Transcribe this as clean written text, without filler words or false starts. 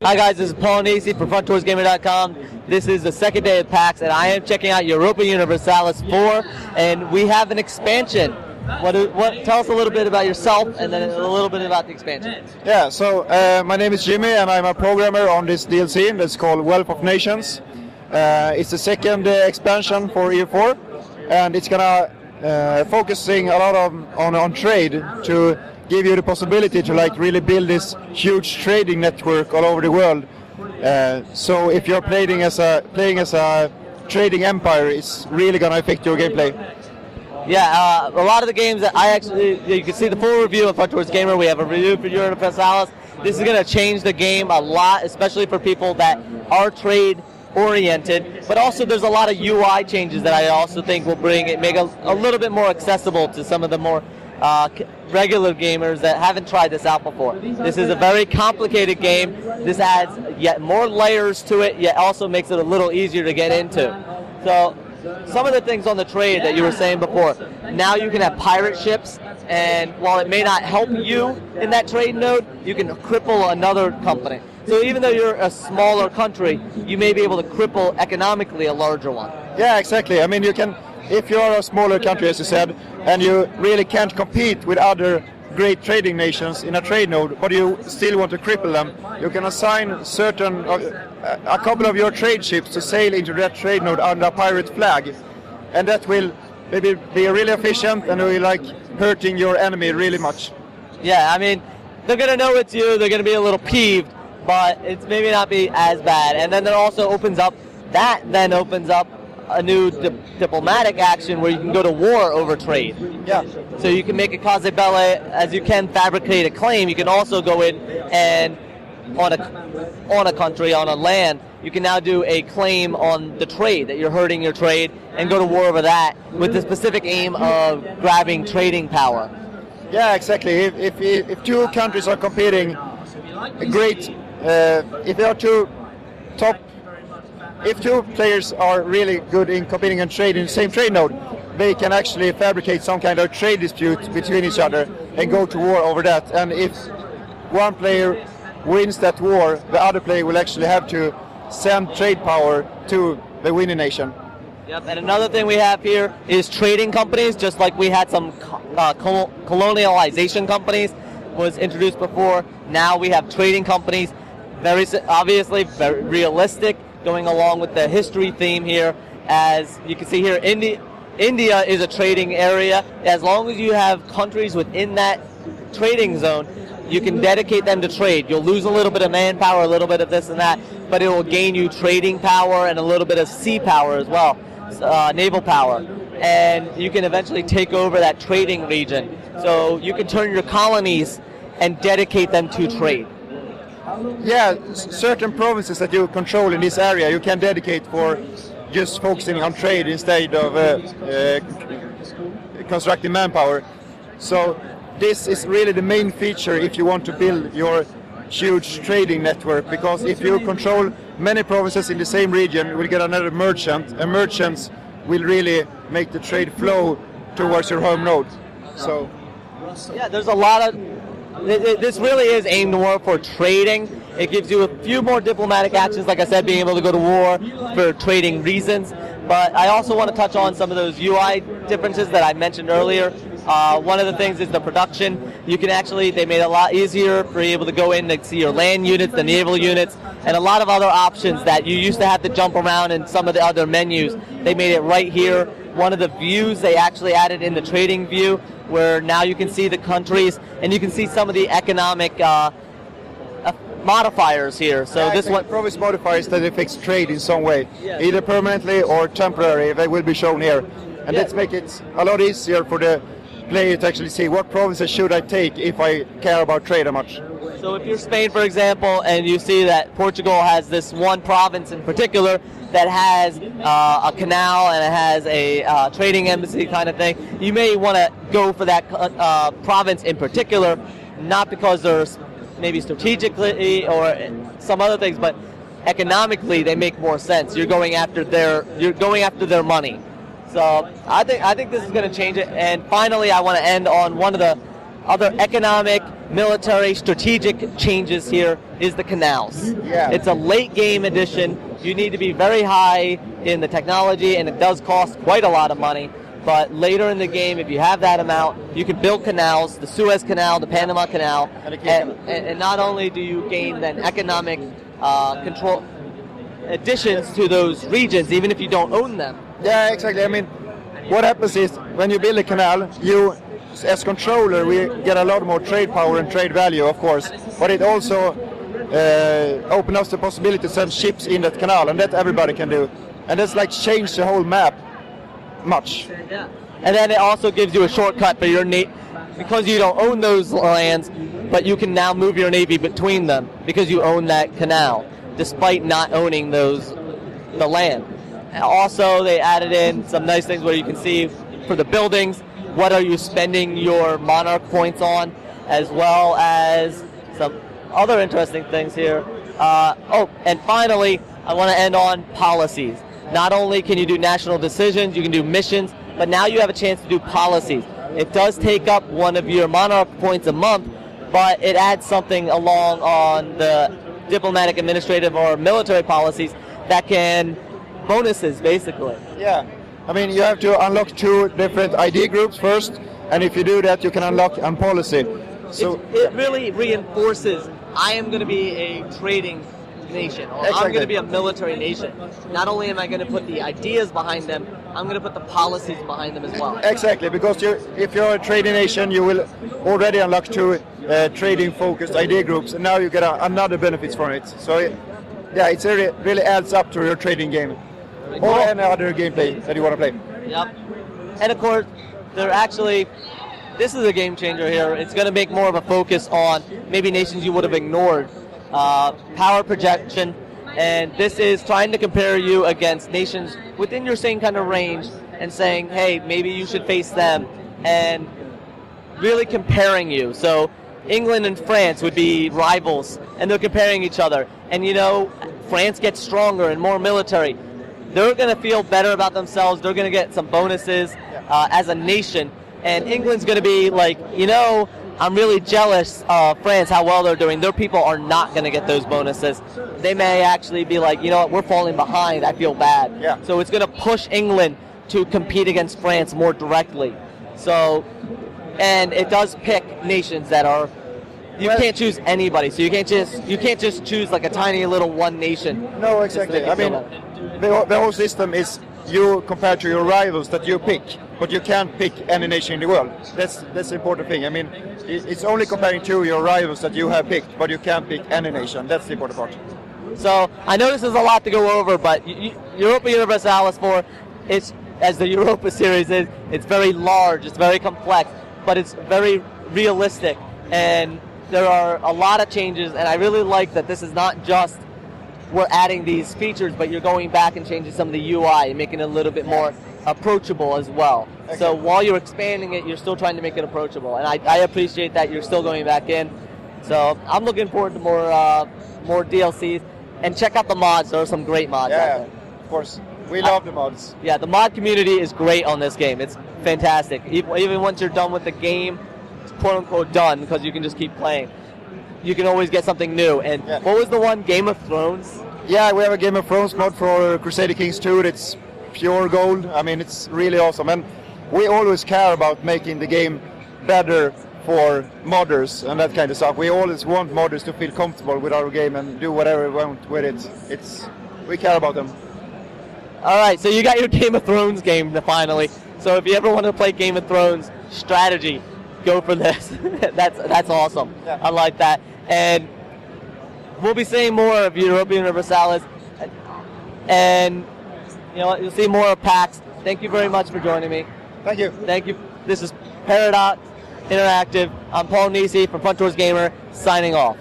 Hi guys, this is Paul Nisi from FrontDoorsGamer.com. This is the second day of PAX, and I am checking out Europa Universalis IV, and we have an expansion. Tell us a little bit about yourself, and then a little bit about the expansion. Yeah, so my name is Jimmy, and I'm a programmer on this DLC that's called Wealth of Nations. It's the second expansion for Year 4, and it's gonna focusing a lot on trade to give you the possibility to really build this huge trading network all over the world. So if you're playing as a trading empire, it's really gonna affect your gameplay. Yeah, a lot of the games that you can see the full review of Front Doors Gamer. We have a review for Europa Universalis. This is going to change the game a lot, especially for people that are trade oriented. But also, there's a lot of UI changes that I also think will make it a little bit more accessible to some of the more regular gamers that haven't tried this out before. This is a very complicated game. This adds yet more layers to it, yet also makes it a little easier to get into. So some of the things on the trade that you were saying before, now you can have pirate ships, and while it may not help you in that trade node, you can cripple another company. So even though you're a smaller country, you may be able to cripple economically a larger one. Yeah, exactly. I mean, you can, if you're a smaller country, as you said, and you really can't compete with other great trading nations in a trade node, but you still want to cripple them, you can assign a couple of your trade ships to sail into that trade node under a pirate flag, and that will maybe be really efficient and will hurting your enemy really much. Yeah, I mean, they're going to know it's you, they're going to be a little peeved, but it's maybe not be as bad. And then that also opens up a new diplomatic action where you can go to war over trade. Yeah. So you can make a cause belli, as you can fabricate a claim. You can also go in and on a country, on a land, you can now do a claim on the trade, that you're hurting your trade, and go to war over that with the specific aim of grabbing trading power. Yeah, exactly. If two countries are competing, if two players are really good in competing and trade in the same trade node, they can actually fabricate some kind of trade dispute between each other and go to war over that. And if one player wins that war, the other player will actually have to send trade power to the winning nation. Yep, and another thing we have here is trading companies, just like we had some colonialization companies was introduced before. Now we have trading companies, very obviously very realistic, going along with the history theme here. As you can see here, India is a trading area. As long as you have countries within that trading zone, you can dedicate them to trade. You'll lose a little bit of manpower, a little bit of this and that, but it will gain you trading power and a little bit of sea power as well, naval power. And you can eventually take over that trading region. So you can turn your colonies and dedicate them to trade. Yeah, certain provinces that you control in this area you can dedicate for just focusing on trade instead of constructing manpower. So this is really the main feature if you want to build your huge trading network, because if you control many provinces in the same region, you will get another merchant, and merchants will really make the trade flow towards your home node. So yeah, there's a lot of this really is aimed more for trading. It gives you a few more diplomatic actions, like I said, being able to go to war for trading reasons. But I also want to touch on some of those UI differences that I mentioned earlier. One of the things is the production. You can actually, they made it a lot easier for you able to go in and see your land units, the naval units, and a lot of other options that you used to have to jump around in some of the other menus. They made it right here. One of the views they actually added in the trading view, where now you can see the countries and you can see some of the economic modifiers here. So this one, province modifiers that affects trade in some way, either permanently or temporary. They will be shown here, and let's make it a lot easier for the player to actually see what provinces should I take if I care about trade that much. So if you're Spain, for example, and you see that Portugal has this one province in particular that has a canal and it has a trading embassy kind of thing, you may want to go for that province in particular, not because there's maybe strategically or some other things, but economically they make more sense. You're going after their money. So I think this is going to change it. And finally, I want to end on one of the other economic, military, strategic changes here is the canals. Yeah. It's a late game addition. You need to be very high in the technology, and it does cost quite a lot of money. But later in the game, if you have that amount, you can build canals, the Suez Canal, the Panama Canal, and not only do you gain then economic control additions to those regions, even if you don't own them. Yeah, exactly. I mean, what happens is when you build a canal, you, as controller, we get a lot more trade power and trade value, of course. But it also opens up the possibility to send ships in that canal, and that everybody can do. And that's like change the whole map much. Yeah. And then it also gives you a shortcut for your navy, because you don't own those lands, but you can now move your navy between them because you own that canal, despite not owning the land. And also, they added in some nice things where you can see for the buildings, what are you spending your monarch points on, as well as some other interesting things here. And finally, I want to end on policies. Not only can you do national decisions, you can do missions, but now you have a chance to do policies. It does take up one of your monarch points a month, but it adds something along on the diplomatic, administrative, or military policies that can bonuses, basically. Yeah. I mean, you have to unlock 2 different ID groups first, and if you do that, you can unlock a policy. So it really reinforces, I am going to be a trading nation, or exactly. I'm going to be a military nation. Not only am I going to put the ideas behind them, I'm going to put the policies behind them as well. Exactly, because if you're a trading nation, you will already unlock 2 trading-focused idea groups, and now you get another benefits from it. So, it really adds up to your trading game, or any other gameplay that you want to play. Yep. And of course, this is a game changer here. It's going to make more of a focus on maybe nations you would have ignored. Power projection, and this is trying to compare you against nations within your same kind of range and saying, hey, maybe you should face them, and really comparing you. So England and France would be rivals, and they're comparing each other. And France gets stronger and more military. They're going to feel better about themselves. They're going to get some bonuses as a nation. And England's going to be like, I'm really jealous of France, how well they're doing. Their people are not going to get those bonuses. They may actually be like, you know what, we're falling behind. I feel bad. Yeah. So it's going to push England to compete against France more directly. So, and it does pick nations that are, you can't choose anybody. So you can't just choose like a tiny little one nation. No, exactly. I mean, the whole system is you compared to your rivals that you pick, but you can't pick any nation in the world. That's the important thing. I mean, it's only comparing to your rivals that you have picked, but you can't pick any nation. That's the important part. So I know this is a lot to go over, but Europa Universalis IV, it's, as the Europa series is, it's very large, it's very complex, but it's very realistic, and there are a lot of changes, and I really like that this is not just we're adding these features, but you're going back and changing some of the UI and making it a little bit more approachable as well. Okay. So while you're expanding it, you're still trying to make it approachable, and I appreciate that you're still going back in. So I'm looking forward to more DLCs, and check out the mods. There are some great mods out there. Of course. We love the mods. Yeah, the mod community is great on this game. It's fantastic. Even once you're done with the game, it's quote-unquote done, because you can just keep playing. You can always get something new. And what was the one, Game of Thrones? Yeah, we have a Game of Thrones mod for Crusader Kings 2. It's pure gold. I mean, it's really awesome. And we always care about making the game better for modders and that kind of stuff. We always want modders to feel comfortable with our game and do whatever we want with it. We care about them. All right, so you got your Game of Thrones game finally. So if you ever want to play Game of Thrones strategy, go for this. That's awesome. Yeah. I like that. And we'll be seeing more of Europa Universalis, and you'll see more of PAX. Thank you very much for joining me. Thank you. Thank you. This is Paradox Interactive. I'm Paul Nisi from Front Doors Gamer, signing off.